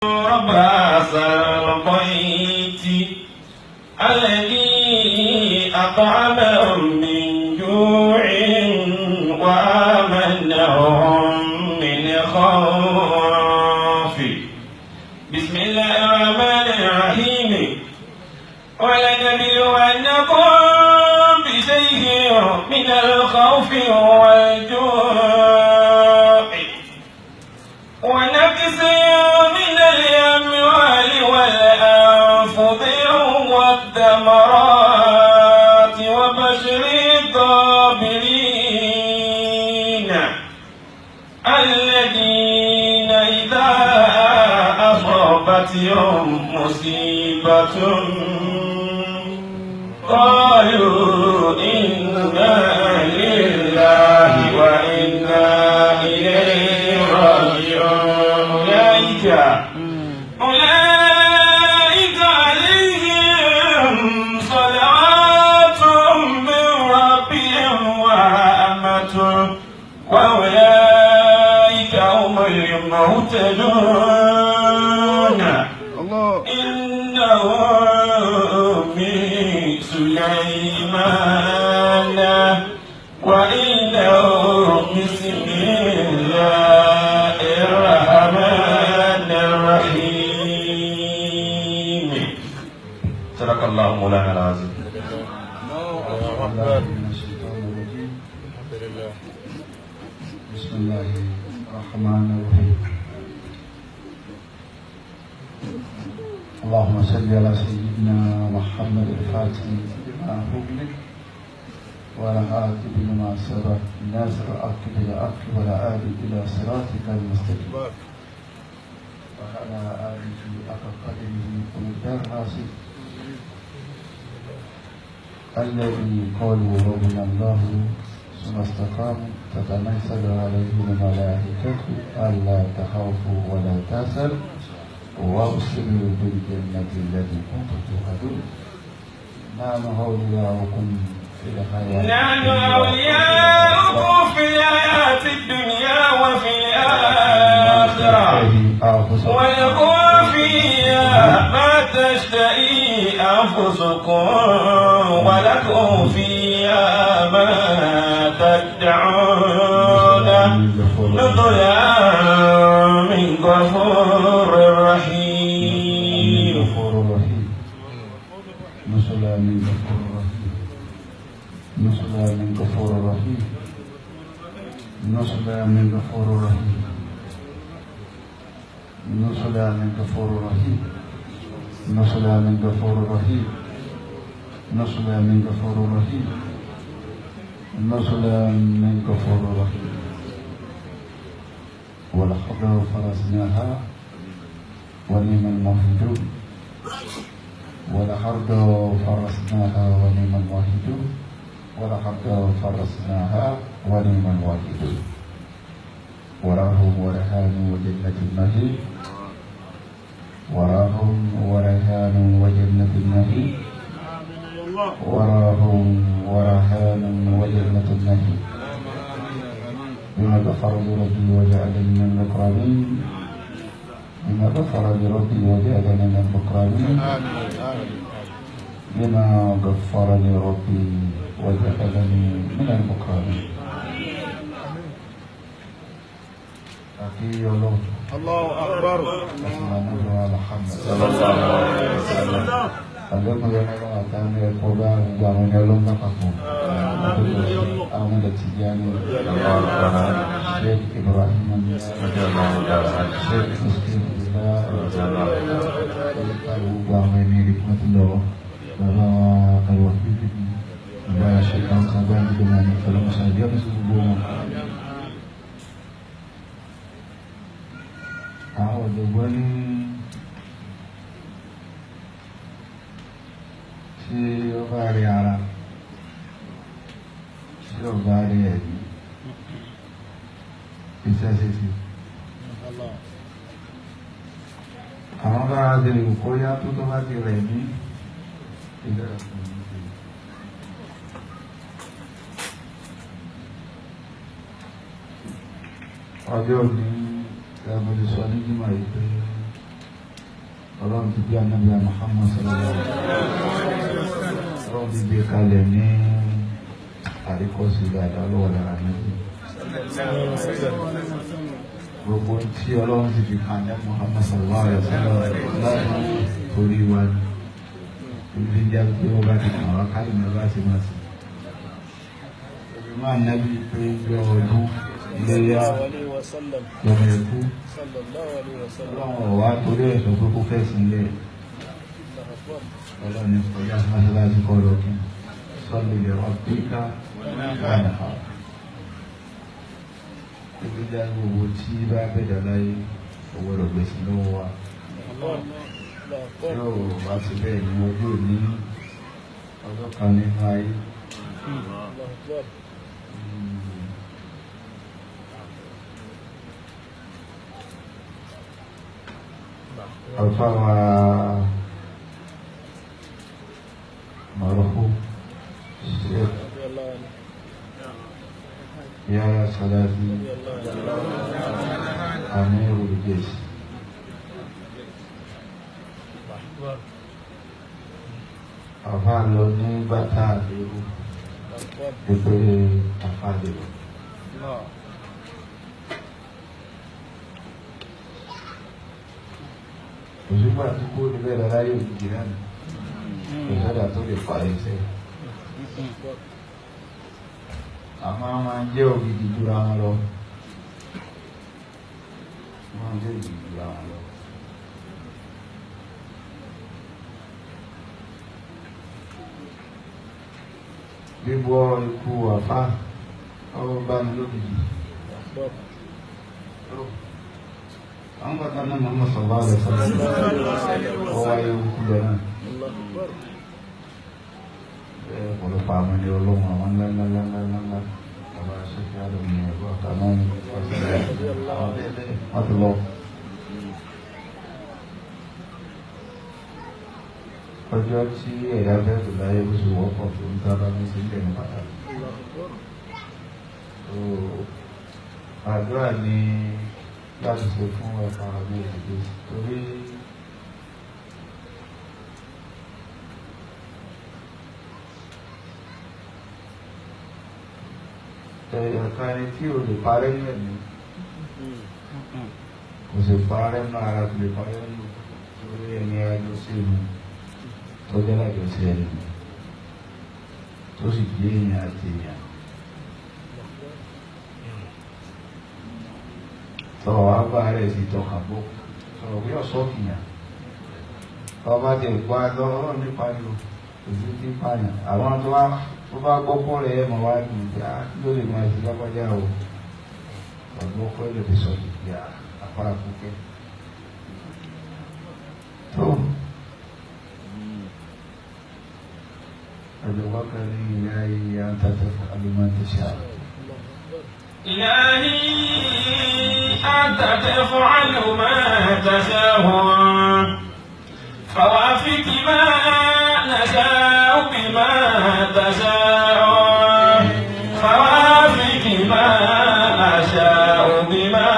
رب هذا البيت الذي أطعمهم من جوع وآمنهم من خوف. بسم الله الرحمن الرحيم. ولنبلونكم بشيء من الخوف والجوع ونقص من الأموال والأنفس والثمرات وبشر الصابرين الذين إذا أصابتهم مصيبة قالوا إنا لله وإنا إليه راجعون. أولئك عليهم صلوات من ربهم ورحمة وأولئك هم المهتدون. إنه من سليمان وإنه بسم الله الرحمن الرحيم. صدق الله مولانا العظيم. بسم الله الرحمن الرحيم. اللهم صل على سيدنا محمد الفاتح لما أغلق والهادي لما سبق ناصر الحق بالحق والهادي إلى صراطك المستقيم وعلى آله حق قدره ومقدار العظيم الذي قالوا ربنا الله ثم استقاموا تتنزل عليهم الملائكة ألا تخافوا ولا تحزنوا وابشروا بالجنة التي كنتم توعدون. نحن أولياؤكم في الحياة الدنيا وفي الآخرة ولكم فيها ما تشتهي أنفسكم ولكم فيها ما تدعون نزلا من غفور رحيم. نزلا من غفور رحيم. نزلا من غفور رحيم. نزلا من غفور رحيم. نزلا من غفور رحيم. نزلا من غفور رحيم. نزلا من غفور رحيم. نزلا من غفور رحيم. ولقد فرزناها ونعم الموحدون. ولقد فرزناها ونعم الموحدون. ولقد فرزناها ونعم الواحدون. وراهم ورهان وجنة النعيم. وراهم ورهان وجنة النعيم. وراهم ورهان وجنة النعيم. بما غفر لربي وجعلني من المكرمين. بما غفر لربي وجعلني من المكرمين. بما غفر لربي وجعلني من المكرمين. الله أكبر. محمد صلى الله عليه وسلم. Àlékún yẹn lọ́wọ́ àtàwọn ẹ̀kọ́ bá gbogbo àwọn ẹni ọlọ́run lápapọ̀. Àwọn ilẹ̀ ti yá ní Sheikh Ibrahim Sheikh Muslim ìlà gbogbo àwọn ẹni ìrìkún tó lọ. Bàbá àwọ̀ fífi bàbá Sheikh kan bá ń gbé wọn ní ọlọ́mọṣà ìdí ọ̀pọ̀ sí gbogbo wọn. Àwọn ọ̀dọ́gbọ́n ní tí ó bá rí ara tí ó bá rí ẹ̀mí iṣẹ́ ṣíṣe àwọn bá ti lè kó yá tó bá ti rẹ̀ ní ilẹ̀ ọjọ́ ní ẹgbẹ̀rẹ̀ sọ ní jímọ̀ yìí pé ọlọ́run ti bí anábíà Muhammad sallallahu alaihi wasallam ọlọ́run ti gbé kalẹ̀ ní àríkọ́sí dáadáa lọ́wọ́ lára níbi gbogbo tí ọlọ́run ti fi kàn ní Muhammad sallallahu alaihi wasallam láti torí wa ní ìjà pé ó bá ti kàn wá kálí ní ọba ti máa sí ìgbìmọ̀ ànábì pé gbé ọdún iléyà lọ́mọ ẹ̀kú ọlọ́run ọ̀wá torí ẹ̀sọ́ pé kó fẹ́ sí ilé ọlọ́run ní kọjá mọ́ṣáláṣí kọ́ lọ́kùn sọ́lù ilẹ̀ ọ̀pẹ́ká láàrín ìgbéjà gbogbo tí bá bẹ̀dà láyé owó rẹ̀ gbèsè lọ́wọ́ wa yóò bá ti bẹ́ẹ̀ ní ojú ní ọjọ́ kan nínú ayé alfawa marufu Syekh Yahya Salafi Amirul Jais àfa lọ ní bàtà àdéhùn ìpele àfàdéhùn. Òṣùpá tó kó níbẹ̀ lára yóò di jìnnà ní ìsọdà tó lè fa ẹsẹ̀. Àmọ́ máa ń jẹ́ ògidì jura wọn lọ. Máa ń jẹ́ ògidì jura wọn lọ. Bíbọ ikú àfá ọwọ́ bá ní lókìdí. Àwọn bàtà náà Muhammad sallallahu alaihi wasallam ọwọ́ ayé òkú lọ náà. Ọ̀pọ̀lọpọ̀ àwọn ilé ọlọ́run àwọn ńláńláńláńlá ọba ṣẹ́fẹ́ àdọ̀mù ẹ̀gbọ́n àtàwọn wọ́n ti lọ. Ọjọ́ tí ẹ̀yà bẹ́ẹ̀tù láyé ó sì wọ́pọ̀ tó ń sábà ní sí ilẹ̀ ní pàtàkì. Àdúrà ní láti ṣe fún ẹ̀ka àmì ìdíje torí ẹ̀ka ẹni tí o lè parẹ́ ní ẹ̀mí kò sì parẹ́ náà ara kò lè parẹ́ ní torí ẹni ẹjọ́ sí ìlú tó jẹ́ lájọ sí ẹni tó sì gbé èèyàn àti èèyàn tọrọ wá bá rẹ̀ sí tọkà bó sọ̀rọ̀ bí ọ̀ṣọ́ kìyàn ọba ti gbá lọ́rọ̀ nípa ìlú òjú tí pààyàn àwọn tó bá gbọ́pọ̀ rẹ̀ mọ̀ wá ní ìgbà ló lè máa ti lápájá o ọ̀dọ́ ọkọ̀ lè fi sọ ìgbà àpárá púpẹ́ tó وبوكري إلهي أنت تفعل ما تشاء إلهي أنت تفعل ما تشاء فوافق ما نشاء بما تشاء فوافق ما نشاء بما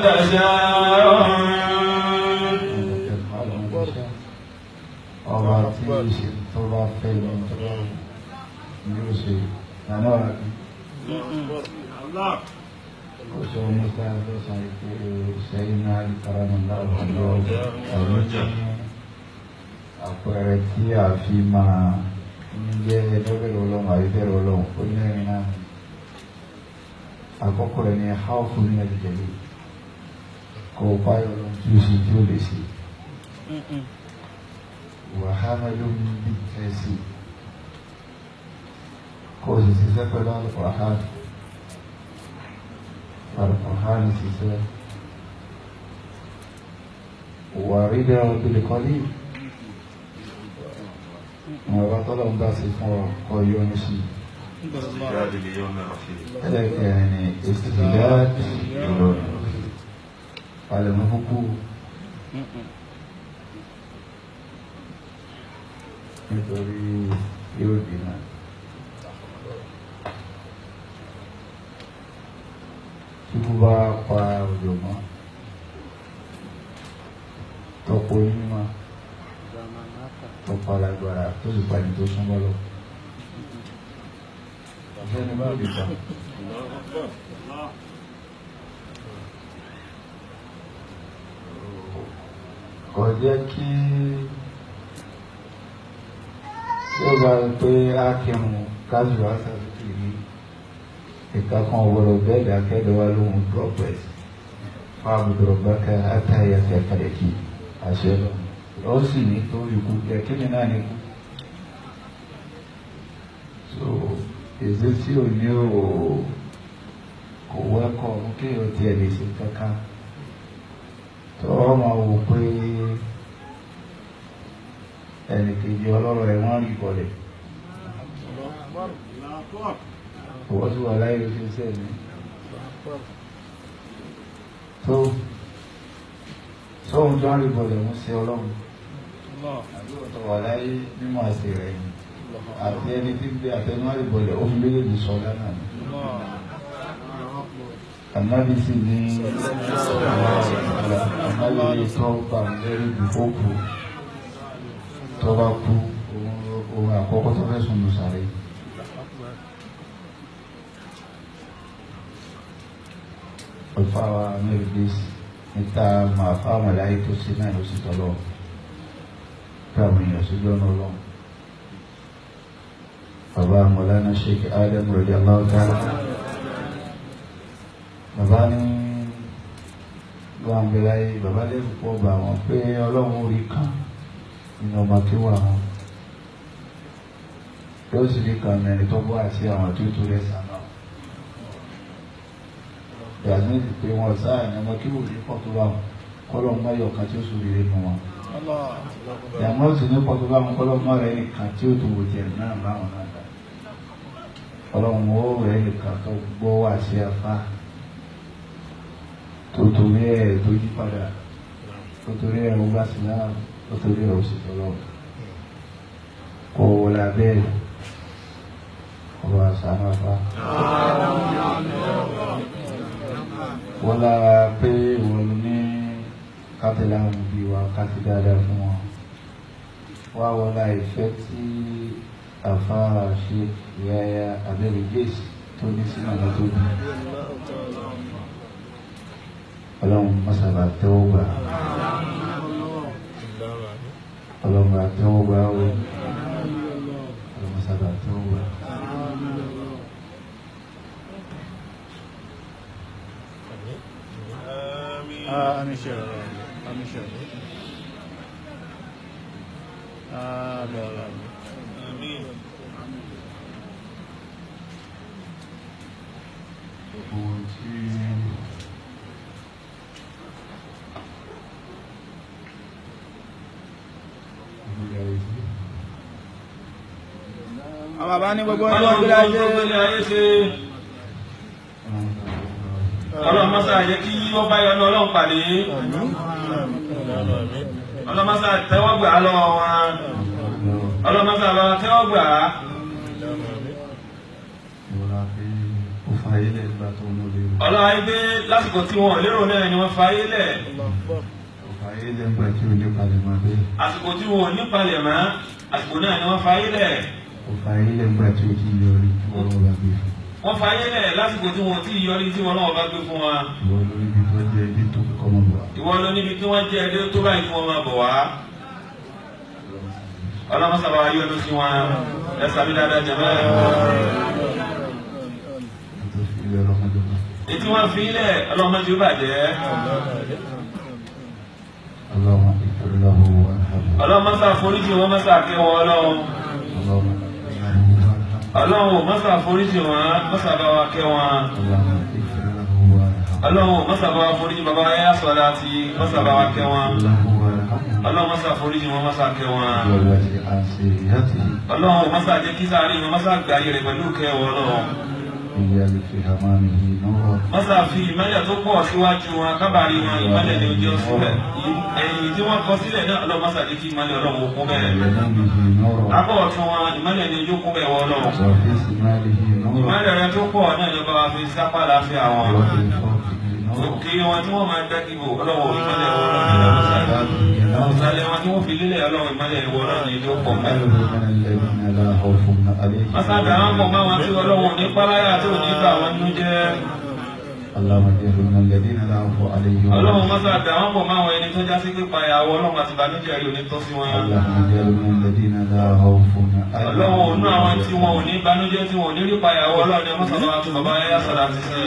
تشاء Tọ́lá fẹ́ lọ tọ́lá yóò ṣe nàná àbí. Ó sọ nípa ẹgbẹ́sà ìpé sẹ́yìn náà ìkaramọ̀lá ọ̀dọ́ ọ̀rọ̀ jẹ́ àpẹẹrẹ tí a fi máa ń jẹ́ ẹgbẹ́rẹ̀ ọlọ́run àríbẹ̀rẹ̀ ọlọ́run ó lẹ́rin náà. Àkọ́kọ́ rẹ̀ ni how fún ní ẹ̀jẹ̀lẹ̀ kò báyọ̀ lọ tí ó sì tí ó lè ṣe. وحمل بالتاسي قوس سيساك ولا القرآن فالقرآن سيساك ورده بالقليل وبطل أمباسي ويونسي استعداد ليوم الرحيل هذا يعني استعداد يوم على مفهوم nítorí yóò dínà tí kò bá pa òjò mọ́ tọ́pọ̀ onímọ̀ tọ́pọ̀ alágbára tó sì pàdé tó súnmọ́ lọ. ọ̀fẹ́ ni bá lè ta. kò jẹ́ kí ó bá rí pé á kírun kájú àṣàtúntì rí ìka kan ọ̀gbọ̀dọ̀ bẹ́ẹ̀ dákẹ́dọ̀ wá lóhun drọ́pẹ̀sì fáàbùdọ̀ bákà àtàyà fẹ́kàlẹ̀ kí àṣẹ lọ. ó sì ní tó ikú kí ni náà ní kú. so èsì tí ò ní kò wẹ́kọ̀ kí o tiẹ̀ lè ṣe kankan tó máa wò pé ẹnì kejì ọlọ́rọ̀ ẹ̀ wọ́n rí bọ̀lẹ̀. owó tí wà láyé fi sẹ́ẹ̀mí tó sóhun tó ń rí bọ̀lẹ̀ ń ṣe ọlọ́run àbúrò tó wà láyé mímọ̀ àṣẹ rẹ̀ ni àti ẹni tí ń gbé àtẹnumọ́ rí bọ̀lẹ̀ ó fi méjèèjì sọ lánàá ni. Ànábì sì ní ànábì tó bá ń lérí ìfowópamọ́ tó bá kú ohun àkọ́kọ́ tó fẹ́ sùn lù sáré. Olùfàwà mẹ́rìndínlẹ́sì níta máa fáwọn láyé tó ṣe náà ló sì tọ́lọ́ pé àwọn èèyàn sójú ọ̀nà ọlọ́run. Bàbá Mọ̀lánà Sheikh Adam radiyallahu ta'ala. Bàbá ní gbàǹgbẹ̀ láyé bàbá lẹ́rù pọ̀ bà wọ́n pé ọlọ́run orí kan nínú ọmọ tí wà wọn. Yóò sì rí kan mẹ́rin tó bọ́ àti àwọn tó tó rẹ̀ sàmà. Ìyàgbé ti pé wọn sáà ní ọmọ kí wò ní pọ̀ tó bá wọn kọ́lọ́ mọ́yọ̀ kan tí ó sórí rẹ̀ mọ́ wọn. Ìyàmọ́ sì ní pọ̀ tó bá wọn kọ́lọ́ mọ́ rẹ̀ nìkan tí ó tó wò jẹ̀ náà láwọn náà dá. Ọlọ́run ó rẹ̀ nìkan tó gbọ́ wà sí afá. Torí ẹ̀ tó yí padà, torí ẹ̀ ó bá sí náà, torí ẹ̀ ó sì tọ́lọ́. Kò wọlé abẹ́ ọba àṣàmà fa. Wọ́n lára pé wọ́n ní kátìlá ń bí wa kátì dáadáa fún wọn. Wá wọlá ìfẹ́ tí àfáà ṣe ìyáyá abẹ́rẹ́ Jésù tó ní sínú ọ̀nà tó bí. Ọlọ́run mọ́sàbà tẹ́wọ́ gbà. Ọlọ́run bá tẹ́wọ́ gbà ó. Ọlọ́run mọ́sàbà tẹ́wọ́ gbà. Àmín ṣe ọ̀rọ̀. Àmín ṣe ọ̀rọ̀. Àmín. Ohun tí àwọn bàbá ní gbogbo ọjọ́ ìgbélé ayé ṣe. Ọlọ́run mọ́sá yẹ kí ó bá yọ ní ọlọ́run pàdé. Ọlọ́run mọ́sá tẹ́wọ́ gbà á lọ́wọ́ wọn. Ọlọ́run mọ́sá bá tẹ́wọ́ gbà á. Ọlọ́run ayé gbé lásìkò tí wọn lérò náà ni wọ́n fa ayé lẹ̀. Àsìkò tí wọn ò ní palẹ̀ mọ́, àsìkò náà ni wọ́n fa ayé lẹ̀. Wọ́n fa ayé lẹ̀ lásìkò tí wọn ti yọrí tí wọn náà bá gbé fún wa. Ìwọ ló níbi tí wọ́n jẹ́ ẹdẹ tó báyìí kí wọ́n máa bọ̀ wá. Ọlọ́run sábà yọ ọdún sí wọn ẹ sàbí dáadáa jẹ bẹ́ẹ̀. Ètí wọ́n fi ilẹ̀ ọlọ́run máa ti bàjẹ́. Ọlọ́run máa ṣàforíjì wọn máa ṣàkẹ́wọ́ ọlọ́run. Ọlọ́run máa ṣàforíjì wọn máa ṣàbáwá kẹ́ wọn. Ọlọ́run máa ṣàbáwá foríjì bàbá ayé sọ̀rọ̀ àti máa ṣàbáwá kẹ́ wọn. Ọlọ́run máa ṣàforíjì wọn máa ṣàkẹ́ wọn. Ọlọ́run máa ṣàjẹ́ kí sáré wọn máa ṣàgbáyé rẹ̀ pẹ̀lú kẹ́wọ́ ọlọ́run. Mọ́sá fi ìmọ́lẹ̀ tó pọ̀ síwájú wọn kábàárí wọn ìmọ́lẹ̀ ní ojú ọ̀sílẹ̀. Ẹ̀yìn tí wọ́n kọ sílẹ̀ náà ọlọ́run mọ́sá jẹ́ kí ìmọ́lẹ̀ ọlọ́run kún bẹ́ẹ̀. Abọ́ ọ̀tún wọn ìmọ́lẹ̀ ní ojú kún bẹ́ẹ̀ wọ́n lọ́wọ́. Ìmọ́lẹ̀ rẹ tó pọ̀ náà ló bá wa fi sápá láfíà wọn. Òkè wọn tí wọ́n máa dẹ́kìbò ọlọ́wọ́ ìmọ́lẹ̀ wọn lọ́wọ́. ìsàlẹ̀ wọn tí wọ́n fi lélẹ̀ ọlọ́run ìmọ́lẹ̀ ìwọ náà ní ìjọ pọ̀ mẹ́rin. واجعله من الذين لا خوف عليهم Masada àwọn pọ̀ máa wọn tí ọlọ́run ní páláyà tí ò ní bá wọn nínú jẹ́. اللهم اجعله من الذين لا خوف عليهم Ọlọ́run Masada àwọn pọ̀ máa wọn ẹni tó já sí pípa ìyàwó ọlọ́run àti ìbànújẹ́ yóò ní tọ́ sí wọn. اللهم اجعله من الذين لا خوف Ọlọ́run òun عليهم náà àwọn tí wọn ò ní ìbànújẹ́ tí wọn ò ní rí pa ìyàwó ọlọ́run ní Masada àti bàbá Yahya Salaty sí.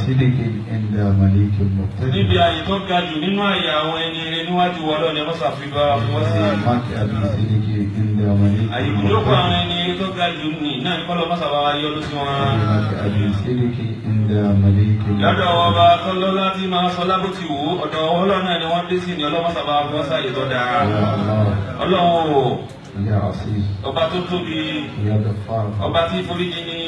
صدق عند مليك مقتدر Níbi ààyè tó ga jù nínú ààyè àwọn ẹni rẹ níwájú ọlọ́run ní Masada fi bá wọn sí. مقعد صدق عند مليك Àyè ìjókòó àwọn ẹni tó ga jù ní náà ní kọ́lọ́ Masada wa yọ lóṣù wọn. مقعد صدق عند مليك Lọ́dọ̀ ọba tọ́lọ́ láti máa sọ lábòtí wò ó, ọ̀dọ̀ ọlọ́run náà ni wọ́n dé sí ní ọlọ́mọ́sàbà fún sáyé tó dáa. يا الله Ọlọ́run o, يا عزيز ọba tó tóbi, يا غفار ọba tí foríjì ní.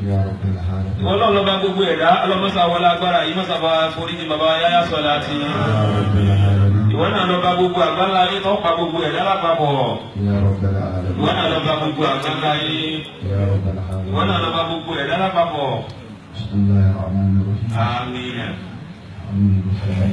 يا رب العالمين Ọlọ́run lọ́ba gbogbo ẹ̀dá, ọlọ́mọ́sà wọlé agbára yìí mọ́sàbà foríjì bàbá Yahya Salaty. يا رب العالمين Ìwọ náà lọ́ba gbogbo àgbáńlá yìí tó pa gbogbo ẹ̀dá lápapọ̀. يا رب Ìwọ العالمين náà lọ́ba gbogbo àgbáńlá yìí. يا رب Ìwọ náà العالمين lọ́ba gbogbo ẹ̀dá lápapọ̀. بسم الله الرحمن الرحيم Àmín. آمين بالله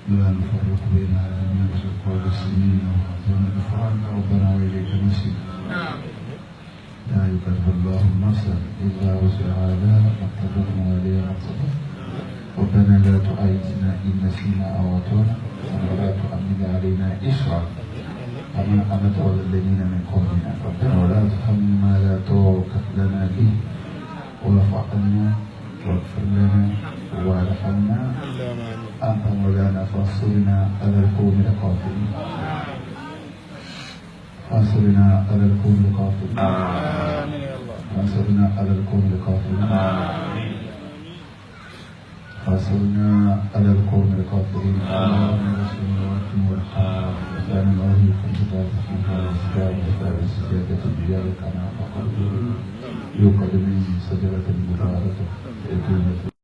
لا نفرق بين هذا من الأقوال السنين وهذون غفرانك ربنا وإليك المصير لا يكلف الله نفسا إلا وسعها لها ما قدرنا عليها مقتدر ربنا لا تؤاخذنا إن نسينا أو أخطأنا ولا تحمل علينا إصرا كما حملت على الذين من قبلنا ربنا ولا تحمل ما لا طاقة لنا به واعف عنا واغفر لنا وارحمنا أنت مولانا فانصرنا على القوم الكافرين فانصرنا على القوم الكافرين فانصرنا على القوم الكافرين فانصرنا على القوم الكافرين اللهم رسول الله والحق وكان الله يكون بذلك فيها الاسلام وكان السجادة بجارك كما فقد يوقد من شجرة مباركة